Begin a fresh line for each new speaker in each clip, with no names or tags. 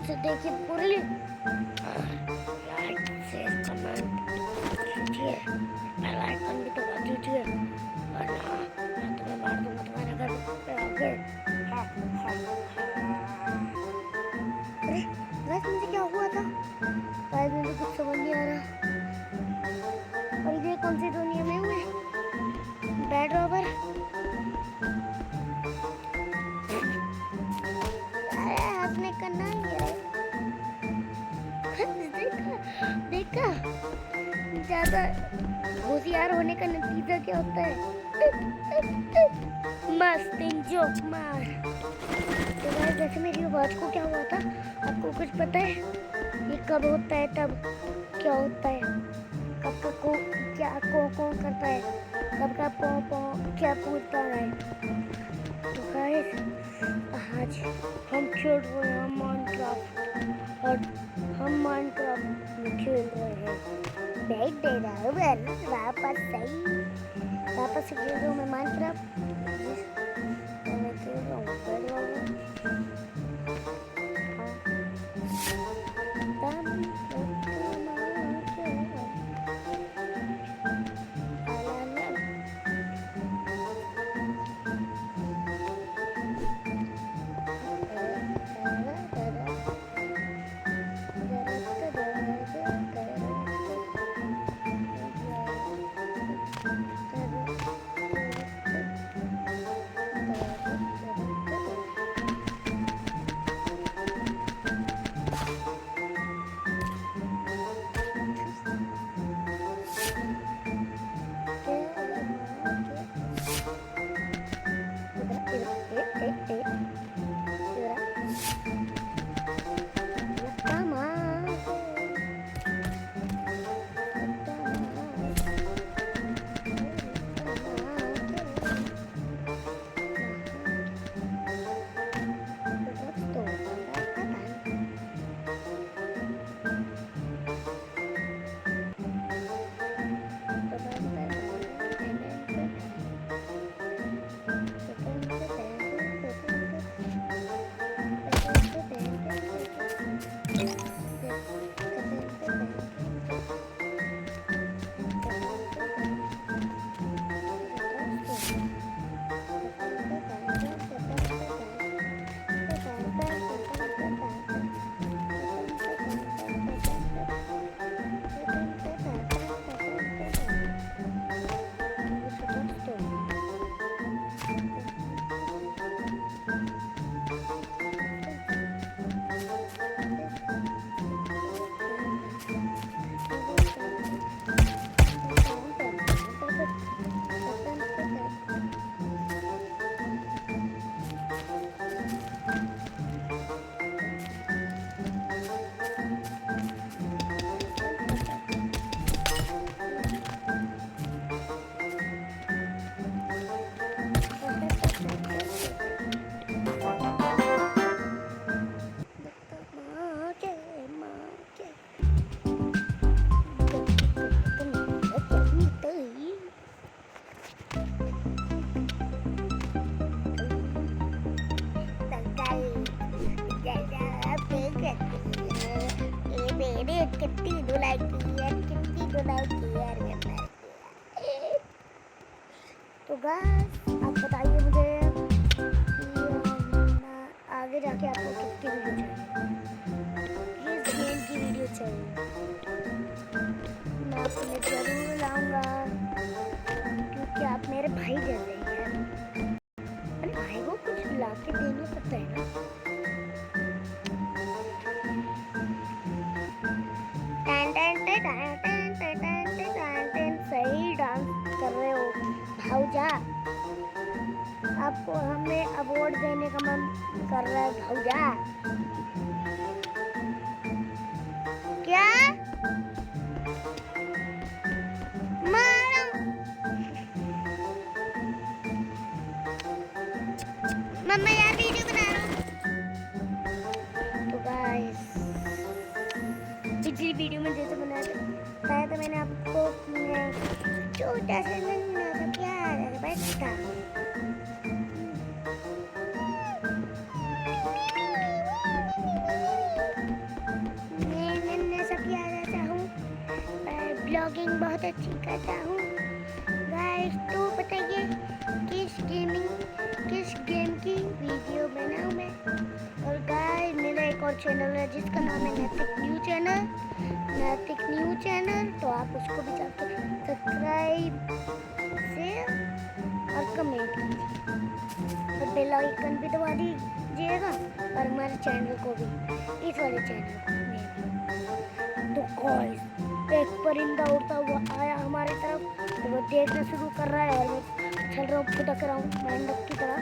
से देखिए पूरी लाइक से कमेंट कीजिए, बेल आइकन भी दबा दीजिए वरना मैं तुम्हें मार दूंगा तुम्हारे घर पे आकर। अरे गाइस मुझे क्या हुआ था? गाइस मुझे कुछ समझ नहीं आ रहा। और ये कौन सी दुनिया में हूँ मैं? Bad robber? अरे हंसने का नाम ये देखा ज्यादा होशियार होने का नतीजा क्या होता है? मस्त जोक मार। तो गाइस जैसे मेरी आवाज को क्या हुआ था आपको कुछ पता है? ये कब होता है, तब क्या होता है, कब का को क्या को करता है, कब का पो क्या पूछता है? तो गाइस आज हम खेल रहे हैं माइनक्राफ्ट और हम माइनक्राफ्ट में खेल रहे हैं। बैठ दे रहा हूँ वापस से खेल रहा हूँ मैं माइनक्राफ्ट। कितनी धुलाई की यार, कितनी धुलाई की यार। तो गाइस आप बताइए मुझे कि आगे जाके आपको कितनी वीडियो चाहिए, किस गेम की वीडियो चाहिए, मैं आपको मैं जरूर लाऊंगा क्योंकि आप मेरे भाई जैसे हैं यार। अरे भाई को कुछ ला के देना पड़ता है ना। सही डांस कर रहे हो भाऊजा, आपको हमें अवार्ड देने का मन कर रहा है भाऊजा। क्या मारो मम्मा यार वीडियो बना रहा हूँ। तो गाइस पिछली वीडियो में जैसे बताया था मैंने आपको छोटा सा नन्हा सा प्यारा सा बच्चा व्लॉगिंग बहुत अच्छी करता हूँ गाइस। तो बताइए किस गेम की वीडियो बनाऊँ मैं। और गाइस मेरा एक और चैनल है जिसका नाम है नैतिक न्यू चैनल। तो आप उसको भी जाकर सब्सक्राइब, शेयर और कमेंट कीजिए और बेल आइकन भी दबा दीजिएगा और हमारे चैनल को भी, इस वाले चैनल में भी। तो गाइस एक परिंदा उड़ता हुआ आया हमारे तरफ, तो वो देखना शुरू कर रहा है और मैं चल रहा हूँ, फुदक रहा हूँ मेंढक की तरह,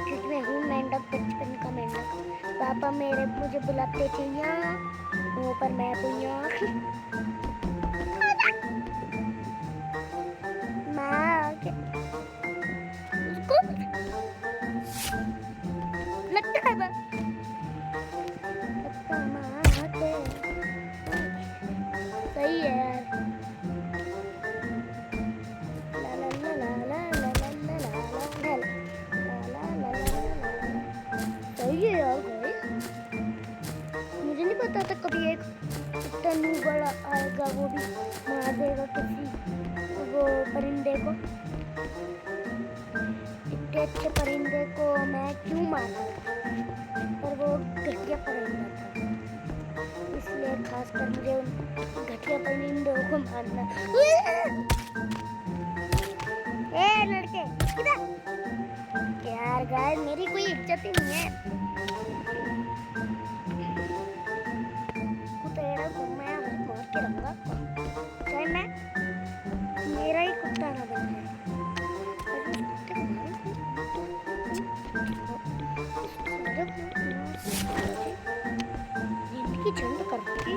क्योंकि मैं हूँ मेंढक, बचपन का मेंढक। पापा मेरे मुझे बुलाते चाहिए मुँह पर मैं पुइया उसको लगता है सही है यार। ला ला ला ला ला ला ला ला ला ला ला ला ला। सही है यार गाइस, मुझे नहीं पता था कभी एक इतना बड़ा आएगा, वो भी मार देगा किसी वो परिंदे को। इतने अच्छे परिंदे को मैं क्यों मारा, पर वो घटिया परिंदा था, इसलिए खासकर मुझे उन घटिया परिंदों को मारना। ए लड़के किधर यार, गाइस मेरी कोई इज्जत ही नहीं है। कुत्ता मैं मार के रहूंगा, चाहे मैं मेरा ही कुत्ता ना बन जाए। की झंड करती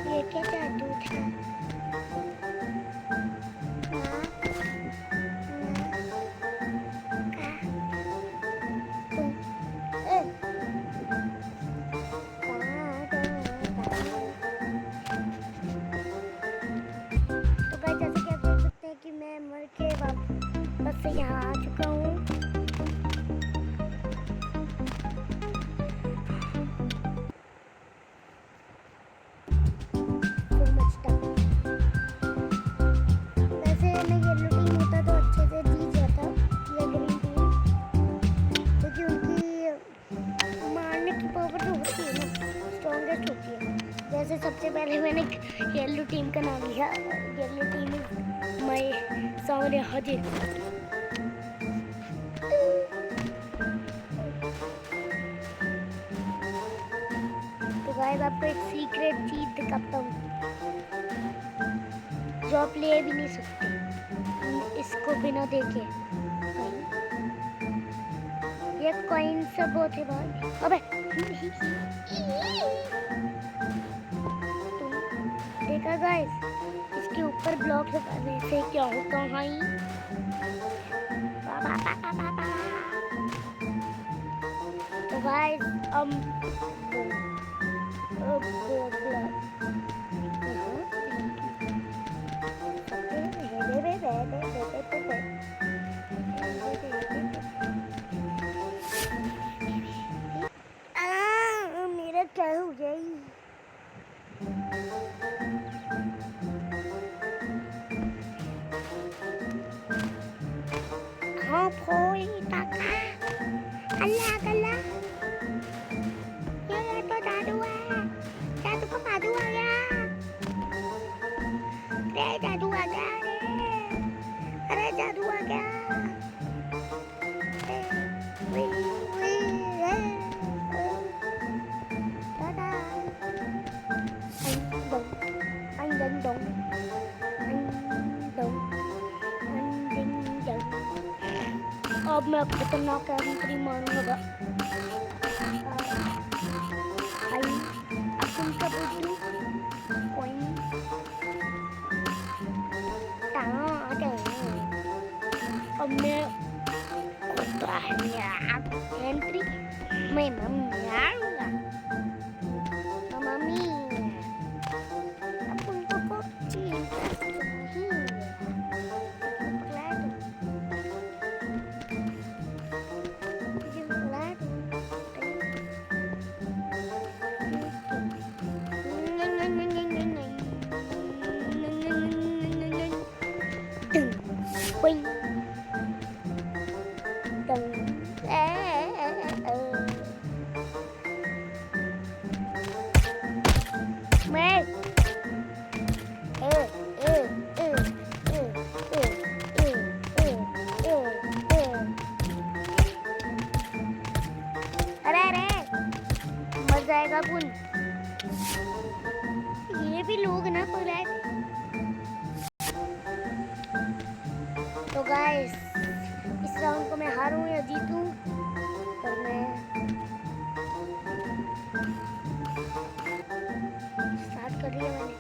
ये क्या जादू था। तो गाइस जैसे कि आप देख सकते हैं कि मैं मर के वापस से यहाँ आ चुका हूँ। वैसे मैं येलो टीम होता तो अच्छे से जीत जाता, या ग्रीन टीम, क्योंकि उनकी मारने की पावर जो होती है ना, स्ट्रॉन्गेस्ट होती है। जैसे सबसे पहले मैंने येलो टीम का नाम लिया, येलो टीम इज माय सामने हाजिर। तो गाइस आपको एक सीक्रेट चीज दिखाता हूँ जो आप ले भी नहीं सकते इसको बिना देखे। ये कॉइन सब होते भाई, अबे देखा गाइस, इसके ऊपर ब्लॉक लगाने से क्या होता है भाई। तो गाइस मेरा क्या हो गया। हाँ फोई काका, अल्लाह अल्लाह, ये तो जादू है, जादू का जादू आ गया, रे जादू आ गया रे, अरे जादू आ गया। अब मैं खतरनाक एंट्री मारूंगा भाई। अब उनका बुद्धू कोई अब मैं एंट्री मैं मम्मी आऊंगा, मम्मी अब उनको को इंटरेस्ट नहीं गाइस, इस राउंड को मैं हारूं या जीतूं, पर मैं स्टार्ट कर लिया मैंने।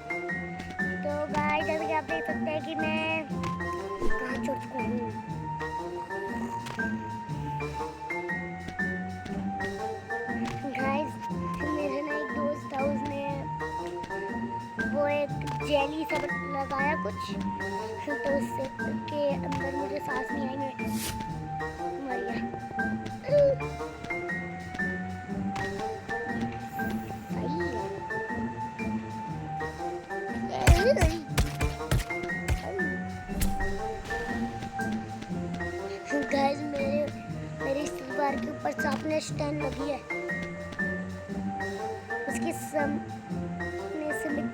तो गाइस जैसे कि आप देख सकते हैं कि मैं कहाँ चढ़ चुका हूँ। गाइस मेरे ना एक दोस्त था, उसने वो एक जेली सब लगाया कुछ, तो उससे के अंदर मुझे सांस नहीं आई, मैं मर गया। गाइस मेरे इस दीवार के ऊपर सामने स्टैंड लगी है, उसके सामने से मैं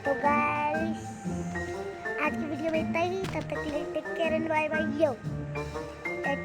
तो गाइस आज की वीडियो में इतना ही। तब तक के लिए take care and bye bye yo.